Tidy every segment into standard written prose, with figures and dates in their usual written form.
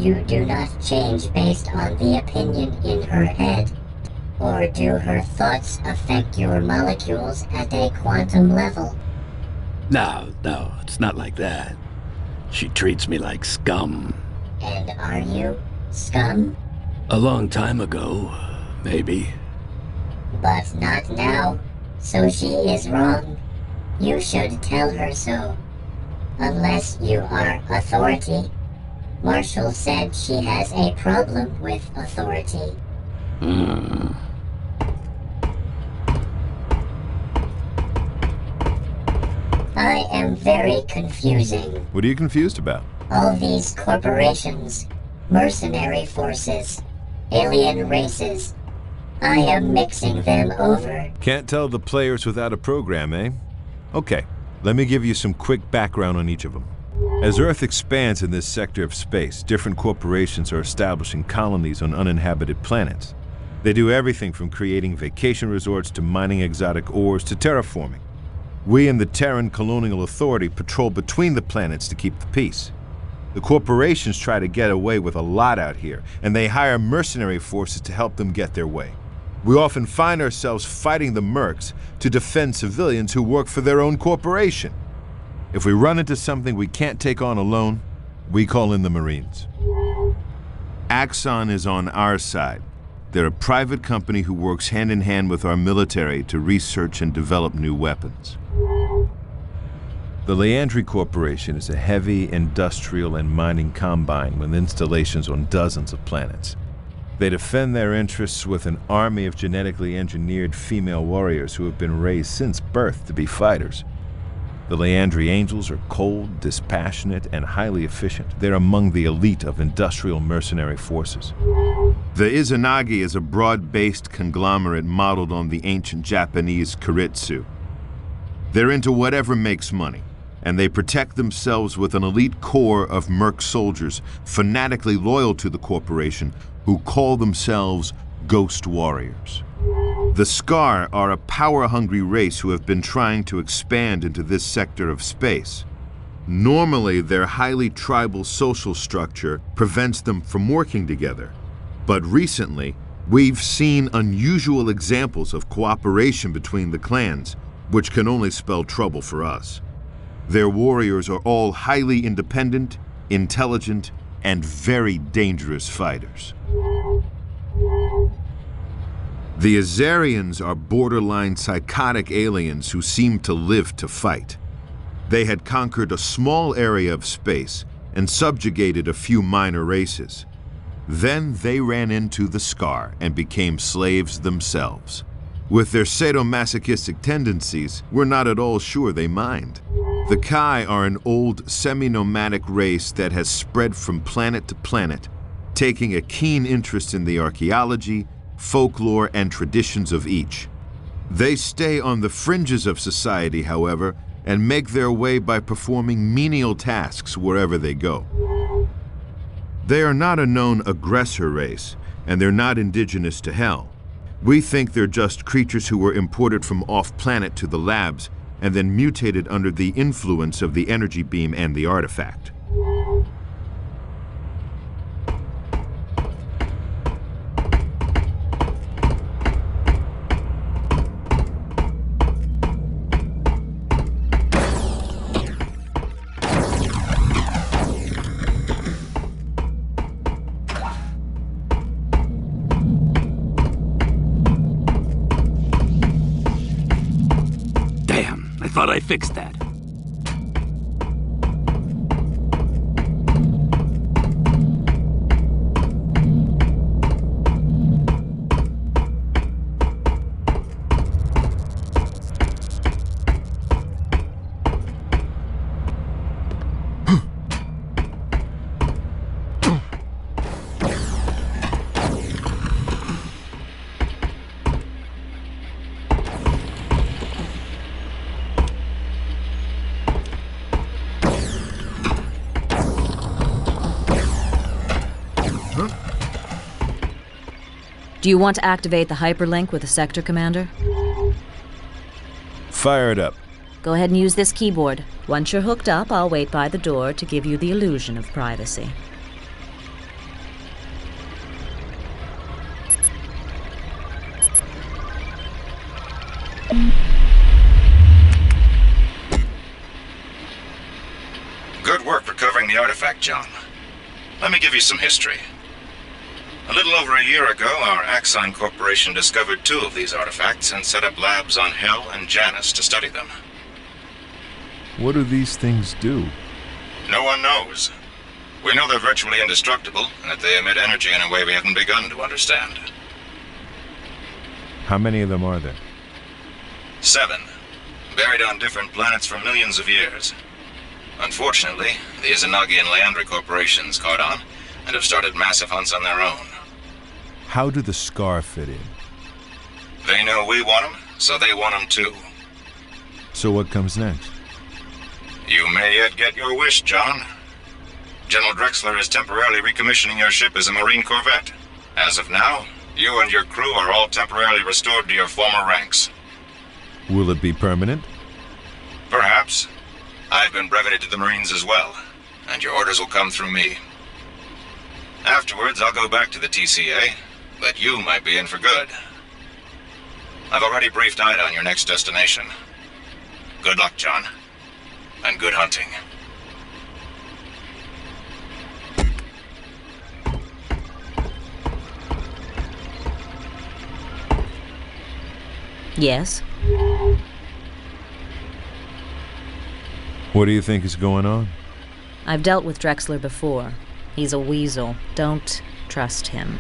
you do not change based on the opinion in her head? Or do her thoughts affect your molecules at a quantum level? No, it's not like that. She treats me like scum. And are you scum? A long time ago, maybe. But not now. So she is wrong. You should tell her so. Unless you are authority. Marshall said she has a problem with authority. I am very confusing. What are you confused about? All these corporations, mercenary forces, alien races. I am mixing them over. Can't tell the players without a program, eh? Okay, let me give you some quick background on each of them. As Earth expands in this sector of space, different corporations are establishing colonies on uninhabited planets. They do everything from creating vacation resorts to mining exotic ores to terraforming. We and the Terran Colonial Authority patrol between the planets to keep the peace. The corporations try to get away with a lot out here, and they hire mercenary forces to help them get their way. We often find ourselves fighting the mercs to defend civilians who work for their own corporation. If we run into something we can't take on alone, we call in the Marines. Acheron is on our side. They're a private company who works hand in hand with our military to research and develop new weapons. The Leandri Corporation is a heavy industrial and mining combine with installations on dozens of planets. They defend their interests with an army of genetically engineered female warriors who have been raised since birth to be fighters. The Leandri Angels are cold, dispassionate, and highly efficient. They're among the elite of industrial mercenary forces. The Izanagi is a broad-based conglomerate modeled on the ancient Japanese Keiretsu. They're into whatever makes money, and they protect themselves with an elite corps of merc soldiers fanatically loyal to the corporation who call themselves Ghost Warriors. The Scar are a power-hungry race who have been trying to expand into this sector of space. Normally, their highly tribal social structure prevents them from working together. But recently, we've seen unusual examples of cooperation between the clans, which can only spell trouble for us. Their warriors are all highly independent, intelligent, and very dangerous fighters. The Azarians are borderline psychotic aliens who seem to live to fight. They had conquered a small area of space and subjugated a few minor races. Then they ran into the Scar and became slaves themselves. With their sadomasochistic tendencies, we're not at all sure they mind. The Kai are an old, semi-nomadic race that has spread from planet to planet, taking a keen interest in the archaeology, folklore, and traditions of each. They stay on the fringes of society, however, and make their way by performing menial tasks wherever they go. They are not a known aggressor race, and they're not indigenous to Hell. We think they're just creatures who were imported from off-planet to the labs and then mutated under the influence of the energy beam and the artifact. I thought I fixed that. Do you want to activate the hyperlink with the sector commander? Fire it up. Go ahead and use this keyboard. Once you're hooked up, I'll wait by the door to give you the illusion of privacy. artifact, John. Let me give you some history. A little over a year ago, our Acheron Corporation discovered 2 of these artifacts and set up labs on Hell and Janus to study them. What do these things do? No one knows. We know they're virtually indestructible, and that they emit energy in a way we haven't begun to understand. How many of them are there? 7. Buried on different planets for millions of years. Unfortunately, the Izanagi and Leandri corporations caught on, and have started massive hunts on their own. How do the Scar fit in? They know we want them, so they want them too. So what comes next? You may yet get your wish, John. General Drexler is temporarily recommissioning your ship as a Marine corvette. As of now, you and your crew are all temporarily restored to your former ranks. Will it be permanent? Perhaps. I've been breveted to the Marines as well, and your orders will come through me. Afterwards, I'll go back to the TCA, but you might be in for good. I've already briefed Ida on your next destination. Good luck, John, and good hunting. Yes? What do you think is going on? I've dealt with Drexler before. He's a weasel. Don't trust him.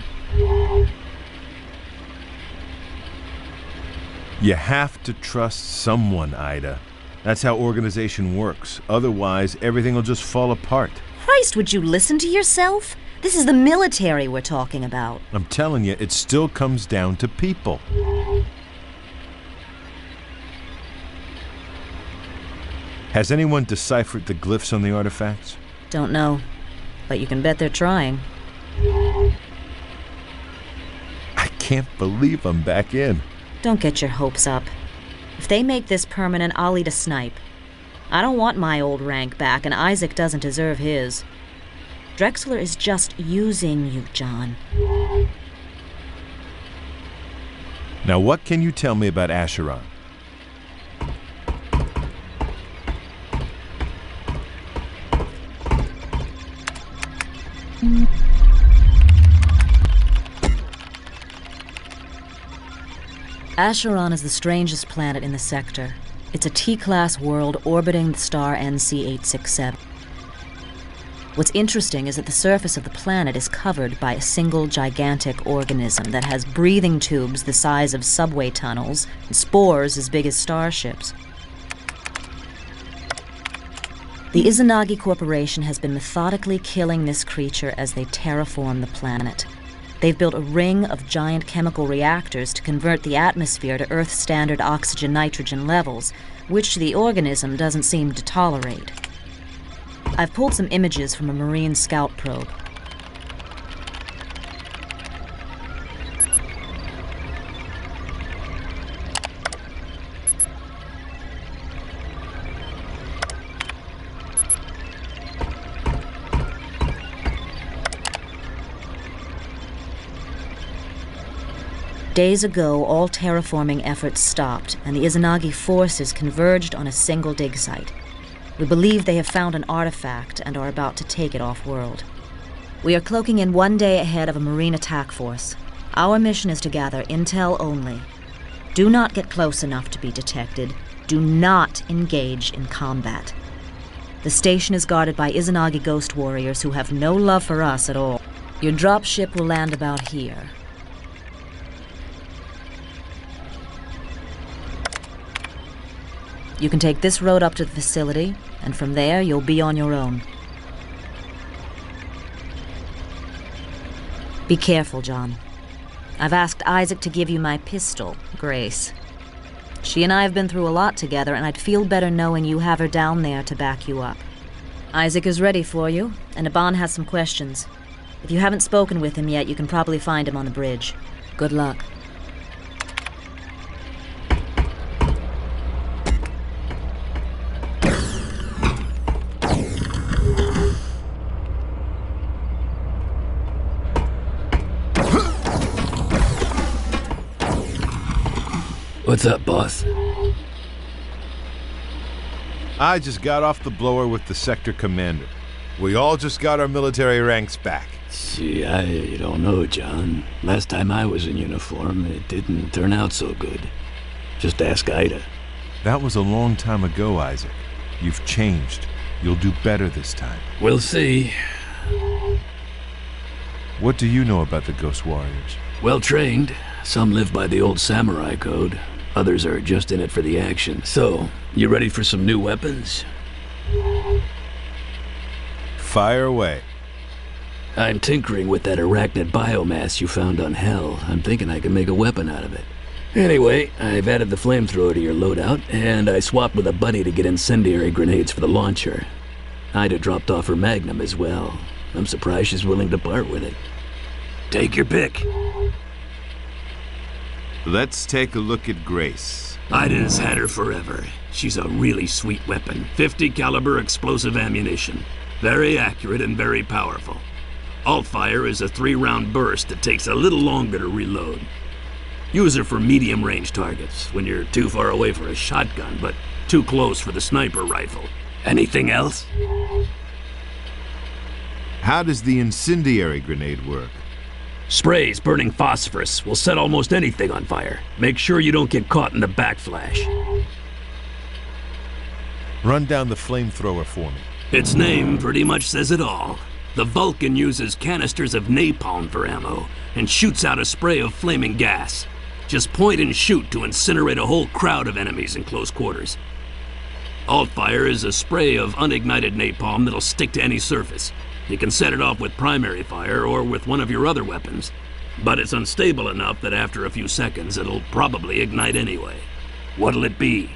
You have to trust someone, Ida. That's how organization works. Otherwise, everything will just fall apart. Christ, would you listen to yourself? This is the military we're talking about. I'm telling you, it still comes down to people. Has anyone deciphered the glyphs on the artifacts? Don't know, but you can bet they're trying. I can't believe I'm back in. Don't get your hopes up. If they make this permanent, I'll eat a snipe. I don't want my old rank back, and Isaac doesn't deserve his. Drexler is just using you, John. Now, what can you tell me about Acheron? Acheron is the strangest planet in the sector. It's a T-class world orbiting the star NC-867. What's interesting is that the surface of the planet is covered by a single gigantic organism that has breathing tubes the size of subway tunnels and spores as big as starships. The Izanagi Corporation has been methodically killing this creature as they terraform the planet. They've built a ring of giant chemical reactors to convert the atmosphere to Earth-standard oxygen-nitrogen levels, which the organism doesn't seem to tolerate. I've pulled some images from a Marine scout probe. Days ago, all terraforming efforts stopped, and the Izanagi forces converged on a single dig site. We believe they have found an artifact and are about to take it off-world. We are cloaking in 1 day ahead of a Marine attack force. Our mission is to gather intel only. Do not get close enough to be detected. Do not engage in combat. The station is guarded by Izanagi ghost warriors who have no love for us at all. Your dropship will land about here. You can take this road up to the facility, and from there you'll be on your own. Be careful, John. I've asked Isaac to give you my pistol, Grace. She and I have been through a lot together, and I'd feel better knowing you have her down there to back you up. Isaac is ready for you, and Aban has some questions. If you haven't spoken with him yet, you can probably find him on the bridge. Good luck. What's up, boss? I just got off the blower with the sector commander. We all just got our military ranks back. See, I don't know, John. Last time I was in uniform, it didn't turn out so good. Just ask Ida. That was a long time ago, Isaac. You've changed. You'll do better this time. We'll see. What do you know about the Ghost Warriors? Well trained. Some live by the old samurai code. Others are just in it for the action. So, you ready for some new weapons? Fire away. I'm tinkering with that arachnid biomass you found on Hell. I'm thinking I can make a weapon out of it. Anyway, I've added the flamethrower to your loadout, and I swapped with a buddy to get incendiary grenades for the launcher. Ida dropped off her Magnum as well. I'm surprised she's willing to part with it. Take your pick. Let's take a look at Grace. Ida's had her forever. She's a really sweet weapon. 50 caliber explosive ammunition. Very accurate and very powerful. Alt-fire is a 3-round burst that takes a little longer to reload. Use her for medium-range targets, when you're too far away for a shotgun, but too close for the sniper rifle. Anything else? How does the incendiary grenade work? Sprays burning phosphorus will set almost anything on fire. Make sure you don't get caught in the backflash. Run down the flamethrower for me. Its name pretty much says it all. The Vulcan uses canisters of napalm for ammo, and shoots out a spray of flaming gas. Just point and shoot to incinerate a whole crowd of enemies in close quarters. Alt-fire is a spray of unignited napalm that'll stick to any surface. You can set it off with primary fire or with one of your other weapons, but it's unstable enough that after a few seconds it'll probably ignite anyway. What'll it be?